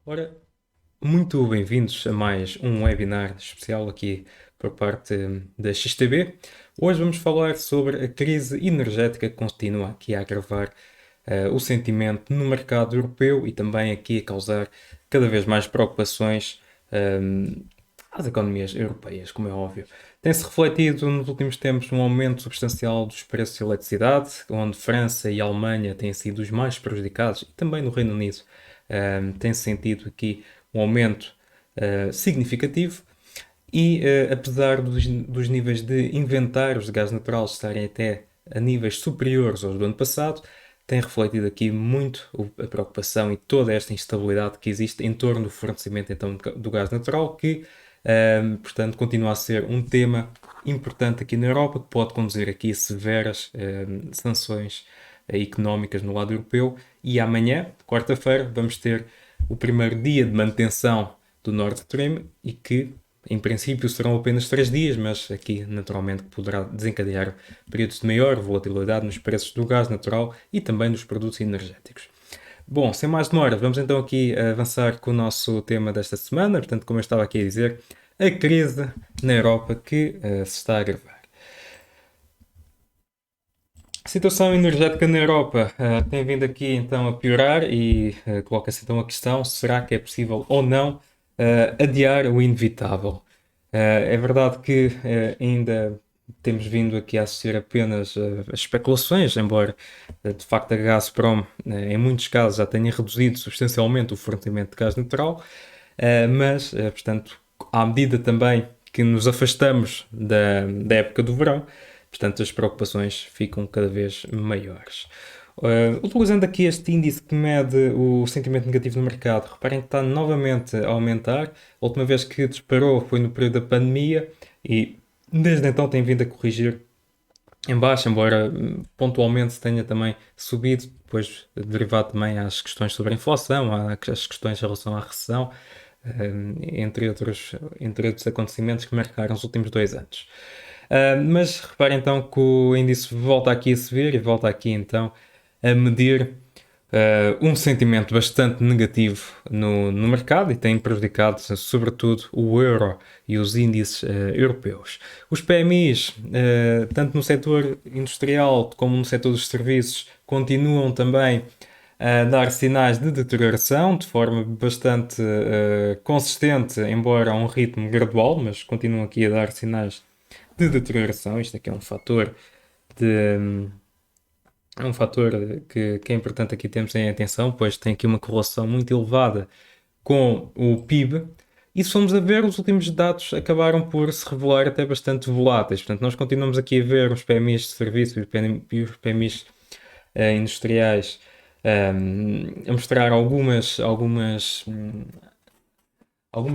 Ora, muito bem-vindos a mais um webinar especial aqui por parte da XTB. Hoje vamos falar sobre a crise energética que continua aqui a agravar o sentimento no mercado europeu e também aqui a causar cada vez mais preocupações às economias europeias, como é óbvio. Tem-se refletido nos últimos tempos um aumento substancial dos preços de eletricidade, onde França e Alemanha têm sido os mais prejudicados, e também no Reino Unido tem-se sentido aqui um aumento significativo. E apesar dos níveis de inventários de gás natural estarem até a níveis superiores aos do ano passado, tem refletido aqui muito a preocupação e toda esta instabilidade que existe em torno do fornecimento então do gás natural, que, portanto, continua a ser um tema importante aqui na Europa, que pode conduzir aqui a severas sanções económicas no lado europeu. E amanhã, quarta-feira, vamos ter o primeiro dia de manutenção do Nord Stream e que em princípio serão apenas 3 dias, mas aqui naturalmente poderá desencadear períodos de maior volatilidade nos preços do gás natural e também dos produtos energéticos. Bom, sem mais demora, vamos então aqui avançar com o nosso tema desta semana. Portanto, como eu estava aqui a dizer, a crise na Europa que se está a agravar. A situação energética na Europa tem vindo aqui então a piorar e coloca-se então a questão: será que é possível ou não adiar o inevitável? É verdade que ainda temos vindo aqui a assistir apenas as especulações, embora de facto a Gazprom em muitos casos já tenha reduzido substancialmente o fornecimento de gás natural, mas portanto à medida também que nos afastamos da época do verão, portanto, as preocupações ficam cada vez maiores. Utilizando aqui este índice que mede o sentimento negativo no mercado, reparem que está novamente a aumentar. A última vez que disparou foi no período da pandemia e desde então tem vindo a corrigir em baixa, embora pontualmente tenha também subido, depois derivado também às questões sobre a inflação, às questões em relação à recessão, entre outros acontecimentos que marcaram os últimos 2 anos. Mas reparem então que o índice volta aqui a subir e volta aqui então a medir um sentimento bastante negativo no mercado e tem prejudicado sobretudo o euro e os índices europeus. Os PMIs, tanto no setor industrial como no setor dos serviços, continuam também a dar sinais de deterioração de forma bastante consistente, embora a um ritmo gradual, mas continuam aqui a dar sinais de deterioração. Isto aqui de, é um fator que é importante aqui termos em atenção, pois tem aqui uma correlação muito elevada com o PIB. E se formos a ver, os últimos dados acabaram por se revelar até bastante voláteis. Portanto, nós continuamos aqui a ver os PMIs de serviço e os PMIs industriais a mostrar algumas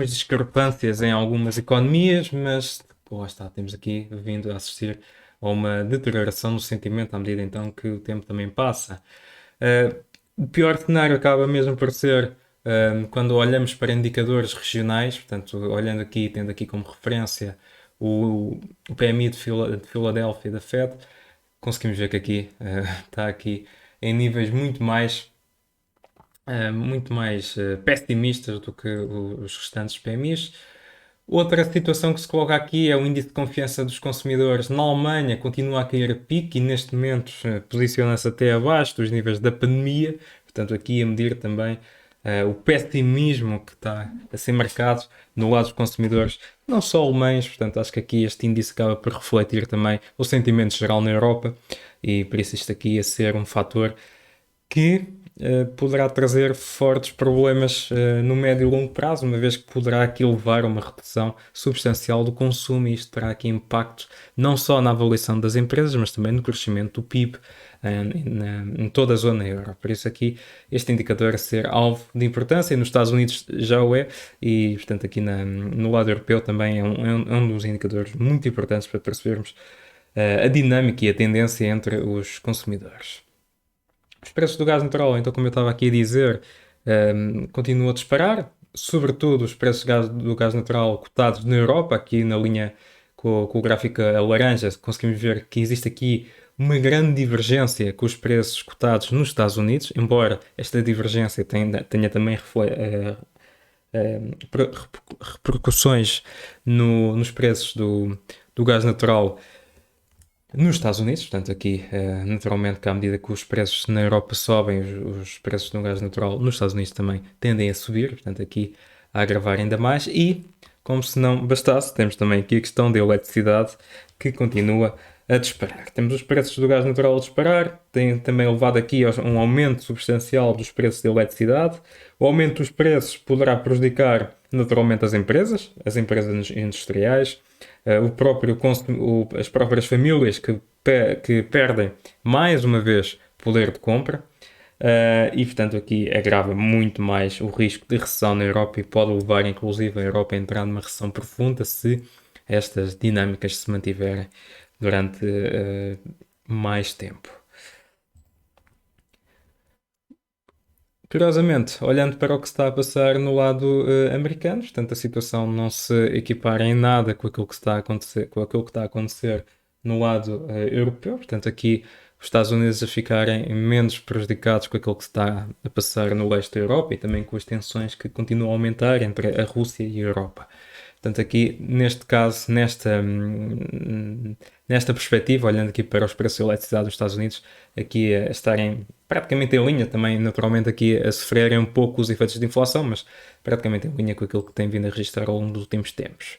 discrepâncias em algumas economias, mas pô, lá está, temos aqui vindo a assistir a uma deterioração do sentimento à medida então que o tempo também passa. O pior cenário acaba mesmo por ser quando olhamos para indicadores regionais, portanto, olhando aqui, tendo aqui como referência o PMI de Filadélfia da Fed, conseguimos ver que aqui está aqui em níveis muito mais pessimistas do que os restantes PMIs. Outra situação que se coloca aqui é o índice de confiança dos consumidores na Alemanha, continua a cair a pique e neste momento posiciona-se até abaixo dos níveis da pandemia, portanto aqui a medir também o pessimismo que está a ser marcado no lado dos consumidores, não só alemães, portanto acho que aqui este índice acaba por refletir também o sentimento geral na Europa e por isso isto aqui a ser um fator que poderá trazer fortes problemas no médio e longo prazo, uma vez que poderá aqui levar a uma redução substancial do consumo e isto terá aqui impactos não só na avaliação das empresas, mas também no crescimento do PIB em toda a zona euro. Por isso aqui este indicador a ser alvo de importância e nos Estados Unidos já o é e, portanto, aqui no lado europeu também é um dos indicadores muito importantes para percebermos a dinâmica e a tendência entre os consumidores. Os preços do gás natural, então, como eu estava aqui a dizer, continuam a disparar, sobretudo os preços do gás natural cotados na Europa, aqui na linha com o gráfico a laranja, conseguimos ver que existe aqui uma grande divergência com os preços cotados nos Estados Unidos, embora esta divergência tenha também repercussões nos preços do gás natural nos Estados Unidos. Portanto, aqui, naturalmente, que à medida que os preços na Europa sobem, os preços do gás natural nos Estados Unidos também tendem a subir. Portanto, aqui a agravar ainda mais. E, como se não bastasse, temos também aqui a questão da eletricidade que continua a disparar. Temos os preços do gás natural a disparar, tem também levado aqui a um aumento substancial dos preços da eletricidade. O aumento dos preços poderá prejudicar naturalmente as empresas industriais, as próprias famílias que perdem mais uma vez poder de compra. E portanto aqui agrava muito mais o risco de recessão na Europa e pode levar inclusive a Europa a entrar numa recessão profunda se estas dinâmicas se mantiverem durante mais tempo. Curiosamente, olhando para o que se está a passar no lado americano, portanto, a situação não se equipara em nada com aquilo que está a acontecer, com aquilo que está a acontecer no lado europeu. Portanto, aqui os Estados Unidos a ficarem menos prejudicados com aquilo que se está a passar no leste da Europa e também com as tensões que continuam a aumentar entre a Rússia e a Europa. Portanto, aqui, neste caso, nesta perspectiva, olhando aqui para os preços de eletricidade dos Estados Unidos, aqui a estarem praticamente em linha, também naturalmente aqui a sofrerem um pouco os efeitos de inflação, mas praticamente em linha com aquilo que tem vindo a registrar ao longo dos últimos tempos.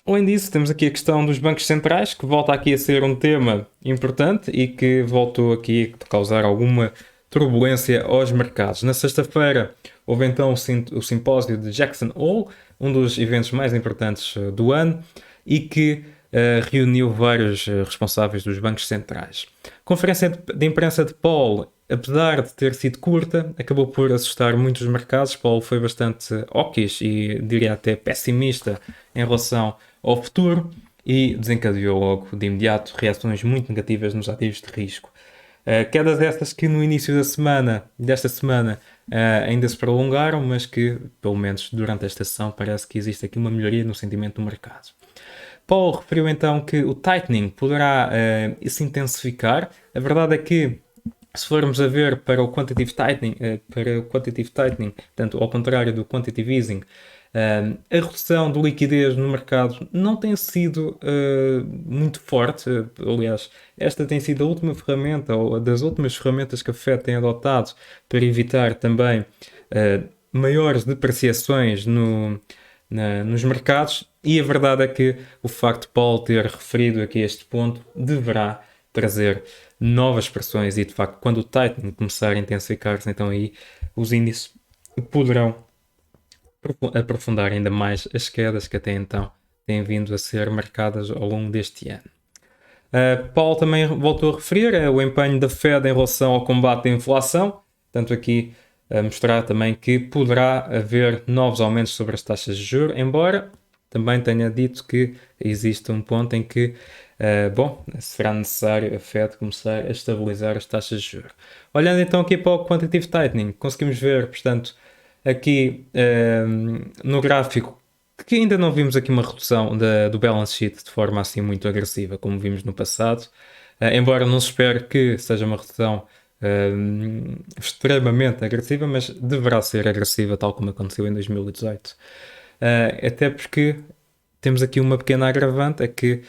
Além disso, temos aqui a questão dos bancos centrais, que volta aqui a ser um tema importante e que voltou aqui a causar alguma turbulência aos mercados. Na sexta-feira houve então o simpósio de Jackson Hole, um dos eventos mais importantes do ano, e que reuniu vários responsáveis dos bancos centrais. A conferência de imprensa de Powell, apesar de ter sido curta, acabou por assustar muitos mercados. Powell foi bastante hawkish e diria até pessimista em relação ao futuro e desencadeou logo de imediato reações muito negativas nos ativos de risco. Quedas estas que no início desta semana, ainda se prolongaram, mas que, pelo menos durante esta sessão, parece que existe aqui uma melhoria no sentimento do mercado. Paulo referiu então que o tightening poderá se intensificar. A verdade é que, se formos a ver para o quantitative tightening, portanto, ao contrário do quantitative easing, a redução de liquidez no mercado não tem sido muito forte. Aliás, esta tem sido a última ferramenta, ou das últimas ferramentas que a Fed tem adotado para evitar também maiores depreciações nos mercados. E a verdade é que o facto de Paulo ter referido aqui este ponto deverá trazer novas pressões e, de facto, quando o tightening começar a intensificar-se, então aí os índices poderão aprofundar ainda mais as quedas que até então têm vindo a ser marcadas ao longo deste ano. Paulo também voltou a referir o empenho da Fed em relação ao combate à inflação, tanto aqui a mostrar também que poderá haver novos aumentos sobre as taxas de juros, embora também tenha dito que existe um ponto em que será necessário a Fed começar a estabilizar as taxas de juros. Olhando então aqui para o quantitative tightening, conseguimos ver, portanto, aqui no gráfico que ainda não vimos aqui uma redução do balance sheet de forma assim muito agressiva como vimos no passado, embora não se espere que seja uma redução extremamente agressiva, mas deverá ser agressiva tal como aconteceu em 2018. Até porque temos aqui uma pequena agravante, é que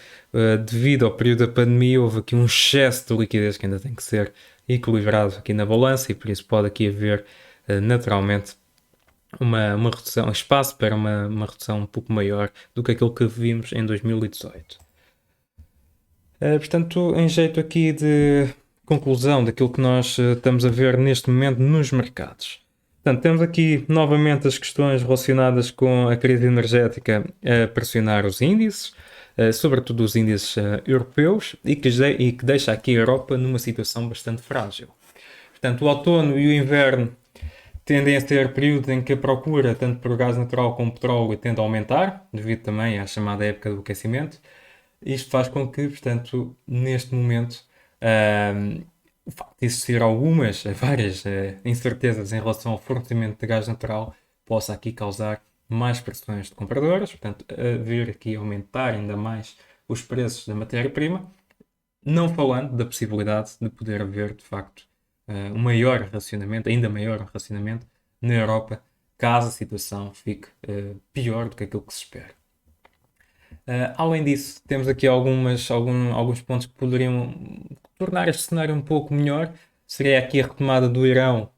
devido ao período da pandemia houve aqui um excesso de liquidez que ainda tem que ser equilibrado aqui na balança e por isso pode aqui haver naturalmente uma redução, espaço para uma redução um pouco maior do que aquilo que vimos em 2018. Portanto, em jeito aqui de conclusão daquilo que nós estamos a ver neste momento nos mercados. Portanto, temos aqui novamente as questões relacionadas com a crise energética a pressionar os índices, sobretudo os índices europeus, e que deixa aqui a Europa numa situação bastante frágil. Portanto, o outono e o inverno tendem a ser períodos em que a procura, tanto por gás natural como petróleo, tende a aumentar, devido também à chamada época do aquecimento. Isto faz com que, portanto, neste momento, o facto de existir várias incertezas em relação ao fornecimento de gás natural possa aqui causar mais pressões de compradores, portanto, vir aqui aumentar ainda mais os preços da matéria-prima, não falando da possibilidade de poder haver, de facto, um maior racionamento, ainda maior racionamento na Europa caso a situação fique pior do que aquilo que se espera. Além disso, temos aqui alguns pontos que poderiam tornar este cenário um pouco melhor. Seria aqui a retomada do Irão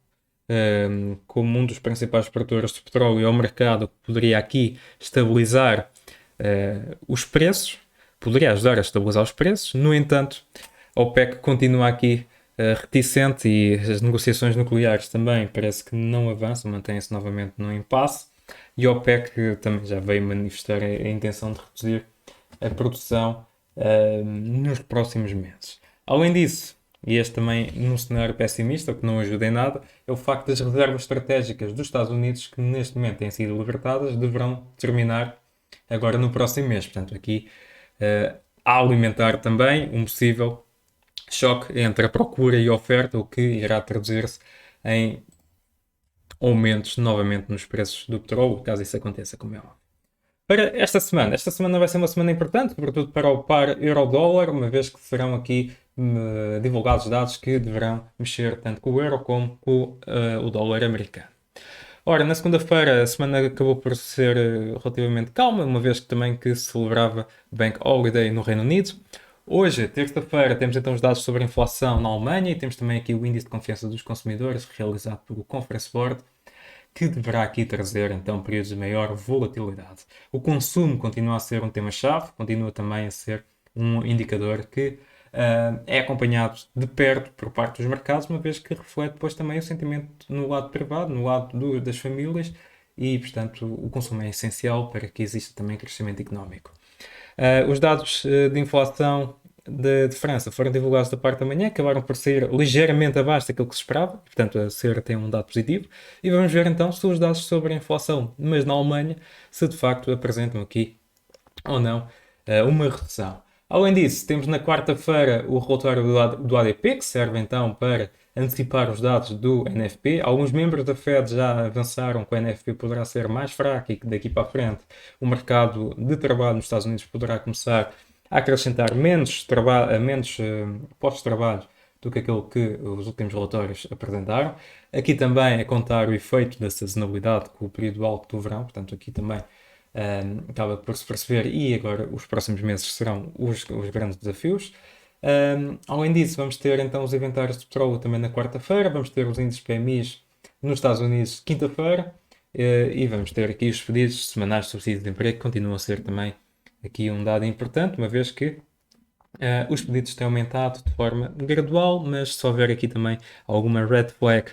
como um dos principais produtores de petróleo ao mercado, que poderia aqui estabilizar os preços, poderia ajudar a estabilizar os preços. No entanto, a OPEC continua aqui reticente e as negociações nucleares também parece que não avançam, mantém-se novamente no impasse. E a OPEC também já veio manifestar a intenção de reduzir a produção nos próximos meses. Além disso, e este também num cenário pessimista, que não ajuda em nada, é o facto das reservas estratégicas dos Estados Unidos, que neste momento têm sido libertadas, deverão terminar agora no próximo mês. Portanto, aqui a alimentar também um possível choque entre a procura e a oferta, o que irá traduzir-se em aumentos novamente nos preços do petróleo, caso isso aconteça, como é óbvio. Para esta semana vai ser uma semana importante, sobretudo para o par euro-dólar, uma vez que serão aqui divulgados dados que deverão mexer tanto com o euro como com o dólar americano. Ora, na segunda-feira a semana acabou por ser relativamente calma, uma vez que também que se celebrava Bank Holiday no Reino Unido. Hoje, terça-feira, temos então os dados sobre a inflação na Alemanha e temos também aqui o índice de confiança dos consumidores realizado pelo Conference Board, que deverá aqui trazer então períodos de maior volatilidade. O consumo continua a ser um tema-chave, continua também a ser um indicador que é acompanhado de perto por parte dos mercados, uma vez que reflete depois também o sentimento no lado privado, no lado das famílias e, portanto, o consumo é essencial para que exista também crescimento económico. Os dados de inflação de França foram divulgados da parte da manhã, acabaram por sair ligeiramente abaixo daquilo que se esperava, portanto a ser tem um dado positivo, e vamos ver então se os dados sobre a inflação, mas na Alemanha, se de facto apresentam aqui ou não uma recessão. Além disso, temos na quarta-feira o relatório do ADP, que serve então para antecipar os dados do NFP. Alguns membros da Fed já avançaram que o NFP poderá ser mais fraco e que daqui para a frente o mercado de trabalho nos Estados Unidos poderá começar a acrescentar menos postos de trabalho do que aquilo que os últimos relatórios apresentaram. Aqui também a contar o efeito da sazonalidade com o período alto do verão, portanto aqui também acaba por se perceber e agora os próximos meses serão os grandes desafios. Além disso, vamos ter então os inventários de petróleo também na quarta-feira, vamos ter os índices PMIs nos Estados Unidos quinta-feira e vamos ter aqui os pedidos semanais de subsídio de emprego, que continuam a ser também aqui um dado importante, uma vez que os pedidos têm aumentado de forma gradual, mas se houver aqui também alguma red flag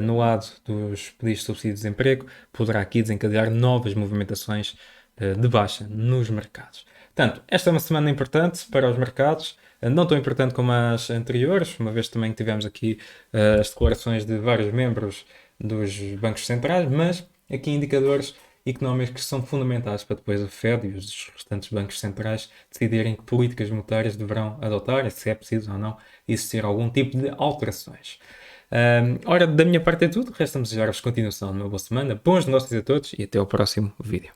no lado dos pedidos de subsídio de desemprego, poderá aqui desencadear novas movimentações de baixa nos mercados. Portanto, esta é uma semana importante para os mercados, não tão importante como as anteriores, uma vez também tivemos aqui as declarações de vários membros dos bancos centrais, mas aqui indicadores económicos que são fundamentais para depois a Fed e os restantes bancos centrais decidirem que políticas monetárias deverão adotar e se é preciso ou não existir algum tipo de alterações. Ora, da minha parte é tudo. Resta-me desejar-vos continuação de uma boa semana, bons negócios a todos e até ao próximo vídeo.